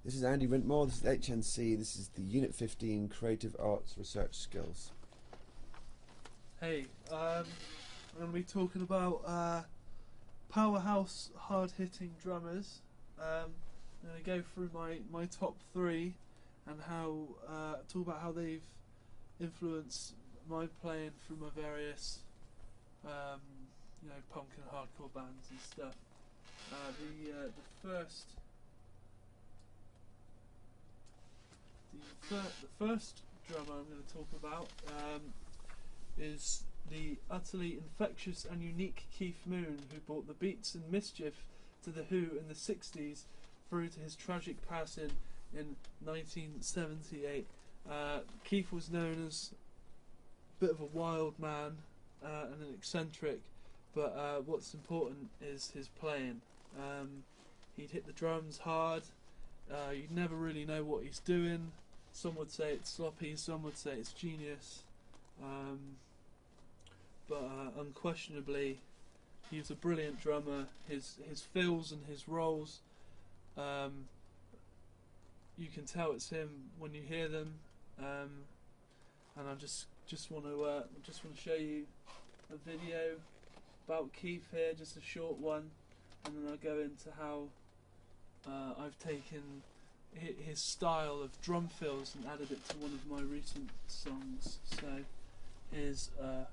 This is Andy Rintmore, this is HNC, this is the Unit 15 Creative Arts Research Skills. Hey, I'm going to be talking about powerhouse, hard-hitting drummers. I'm going to go through my top three and how talk about how they've influenced my playing through my various punk and hardcore bands and stuff. The first drummer I'm going to talk about is the utterly infectious and unique Keith Moon, who brought the beats and mischief to The Who in the 60s through to his tragic passing in 1978. Keith was known as a bit of a wild man and an eccentric, but what's important is his playing. He'd hit the drums hard, you'd never really know what he's doing. Some would say it's sloppy, some would say it's genius, but unquestionably he was a brilliant drummer. His fills and his rolls, you can tell it's him when you hear them, and I just want to show you a video about Keith here, just a short one, and then I'll go into how I've taken his style of drum fills and added it to one of my recent songs. So here's a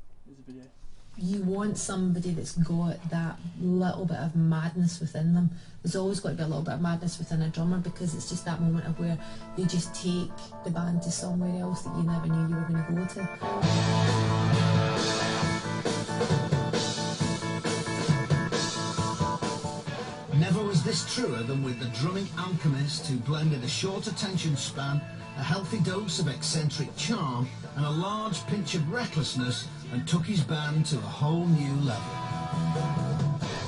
video. You want somebody that's got that little bit of madness within them. There's always got to be a little bit of madness within a drummer, because it's just that moment of where they just take the band to somewhere else that you never knew you were going to go to. Never was this truer than with the drumming alchemist who blended a short attention span, a healthy dose of eccentric charm, and a large pinch of recklessness, and took his band to a whole new level.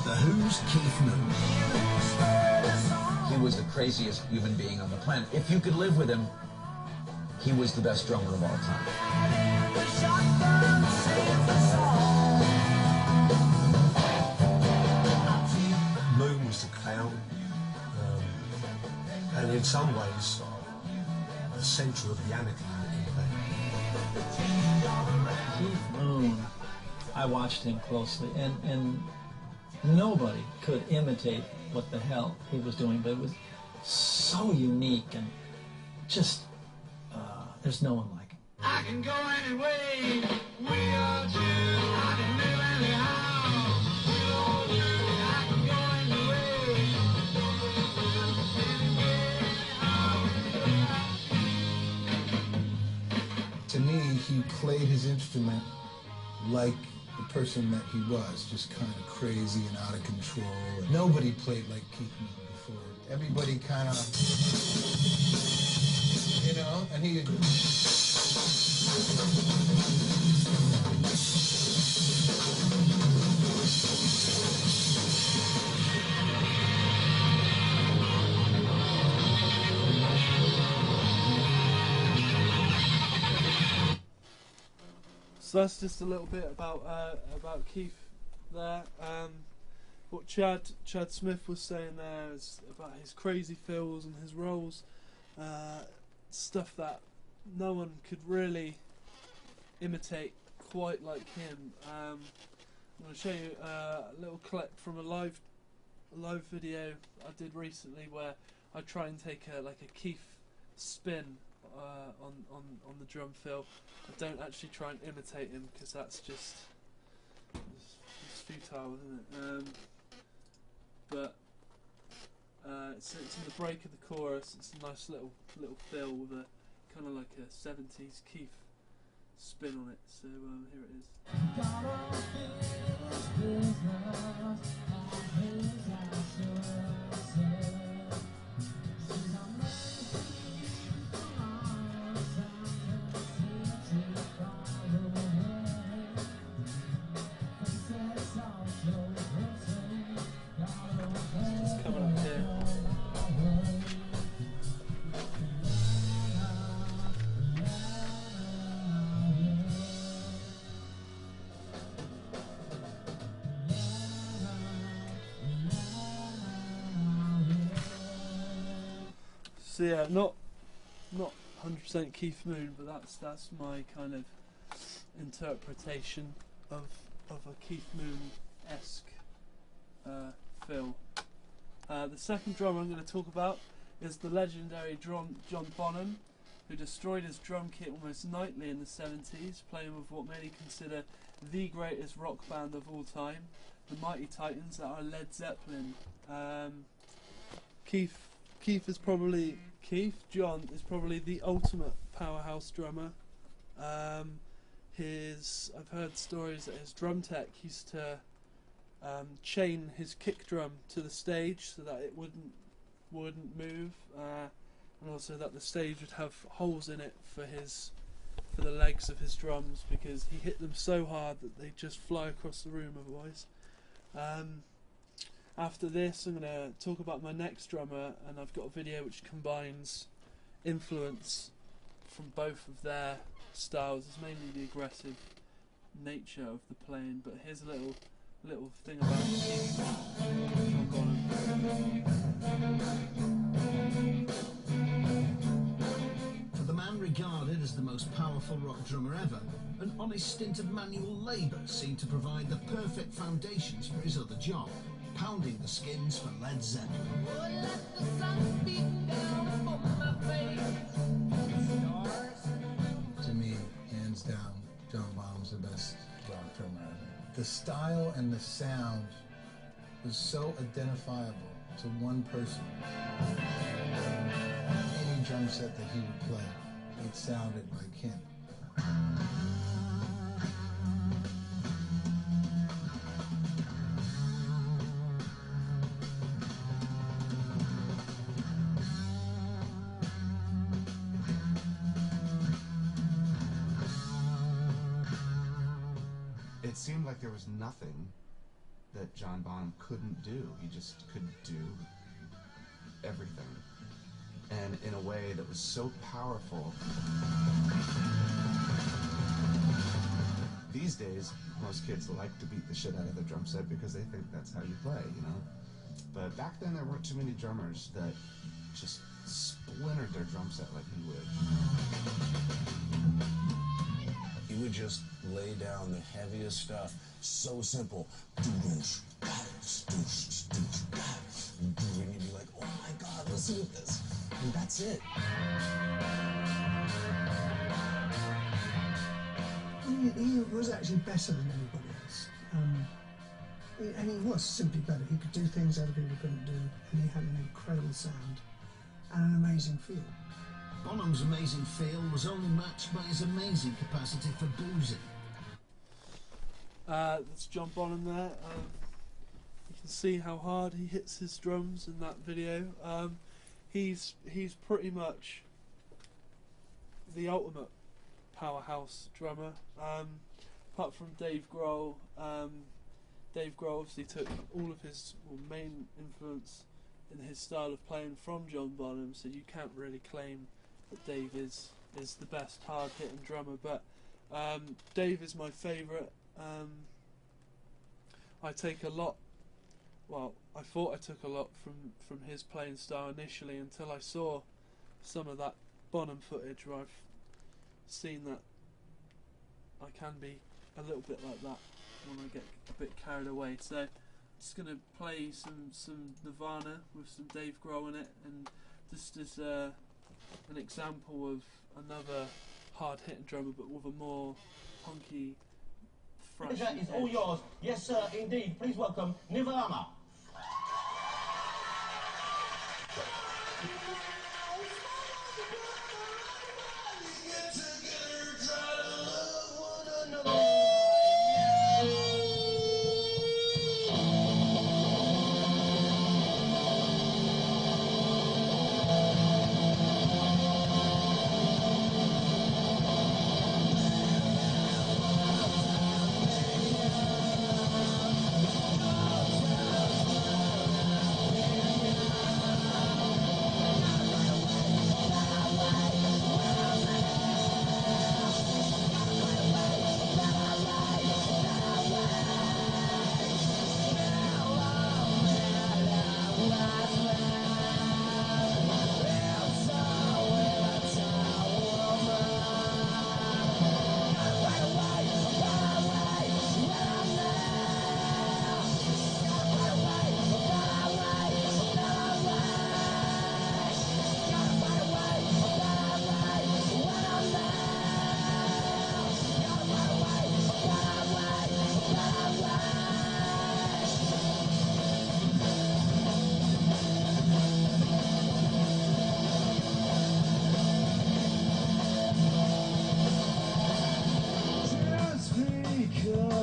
The Who's Keith Moon. He was the craziest human being on the planet. If you could live with him, he was the best drummer of all time. Moon was the clown, and in some ways the centre of the anarchy that he played. Keith Moon, I watched him closely, and nobody could imitate what the hell he was doing, but it was so unique, and just there's no one like him. I can go any way, we are two. I can live anyhow, we all do. I can go any way, To me, he played his instrument like the person that he was, just kind of crazy and out of control. And nobody played like Keith Moon before. Everybody kind of, and he... So that's just a little bit about Keith there. What Chad Smith was saying there is about his crazy fills and his rolls, stuff that no one could really imitate quite like him. I'm going to show you a little clip from a live video I did recently, where I try and take a Keith spin on the drum fill. I don't actually try and imitate him, because that's just it's futile, isn't it? But it's in the break of the chorus. It's a nice little fill with a kind of like a 70s Keith spin on it. So here it is. It's coming up here. So yeah, not 100% Keith Moon, but that's my kind of interpretation of a Keith Moon-esque fill. The second drummer I'm going to talk about is the legendary John Bonham, who destroyed his drum kit almost nightly in the 70s, playing with what many consider the greatest rock band of all time, the Mighty Titans, that are Led Zeppelin. John is probably the ultimate powerhouse drummer. I've heard stories that his drum tech used to chain his kick drum to the stage so that it wouldn't move, and also that the stage would have holes in it for the legs of his drums, because he hit them so hard that they just fly across the room otherwise. After this, I'm going to talk about my next drummer, and I've got a video which combines influence from both of their styles. It's mainly the aggressive nature of the playing, but here's a little thing about John Bonham. For the man regarded as the most powerful rock drummer ever, an honest stint of manual labour seemed to provide the perfect foundations for his other job, pounding the skins for Led Zeppelin. To me, hands down, John Bonham's the best rock drummer ever. The style and the sound was so identifiable to one person. Any drum set that he would play, it sounded like him. It seemed like there was nothing that John Bonham couldn't do. He just could do everything. And in a way that was so powerful. These days, most kids like to beat the shit out of their drum set because they think that's how you play, you know? But back then there weren't too many drummers that just splintered their drum set like he would. He would just lay down the heaviest stuff. So simple. And you'd be like, oh my God, listen to this. And that's it. He was actually better than anybody else. And he was simply better. He could do things other people couldn't do, and he had an incredible sound and an amazing feel. Bonham's amazing feel was only matched by his amazing capacity for boozing. That's John Bonham there. You can see how hard he hits his drums in that video. He's pretty much the ultimate powerhouse drummer. Apart from Dave Grohl, Dave Grohl obviously took all of his main influence in his style of playing from John Bonham, so you can't really claim that Dave is the best hard-hitting drummer, but Dave is my favourite. I take a lot, well, I thought I took a lot from his playing style initially, until I saw some of that Bonham footage where I've seen that I can be a little bit like that when I get a bit carried away. So I'm just going to play some Nirvana with some Dave Grohl in it, and just as an example of another hard-hitting drummer but with a more punky, fresh Pleasure is all yours. Yes, sir, indeed. Please welcome Nirvana.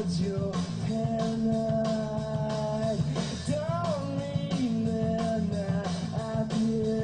towards your headlight. Don't mean that I feel.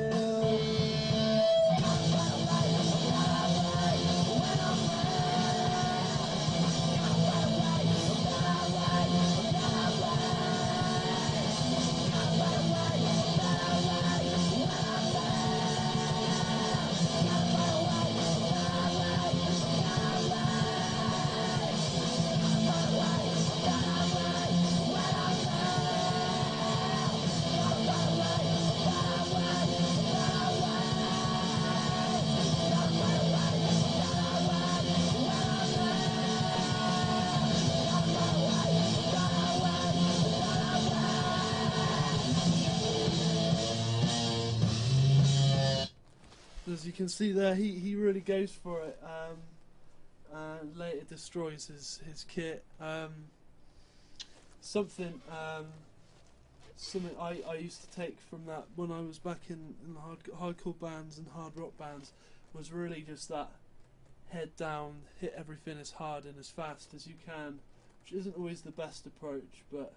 As you can see there, he really goes for it. Later destroys his kit. Something I used to take from that when I was back in the hardcore bands and hard rock bands was really just that head down, hit everything as hard and as fast as you can, which isn't always the best approach, but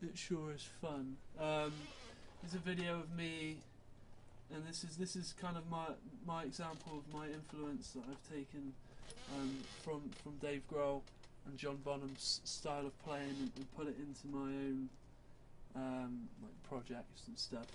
it sure is fun. There's a video of me. And this is kind of my example of my influence that I've taken from Dave Grohl and John Bonham's style of playing and put it into my own like projects and stuff.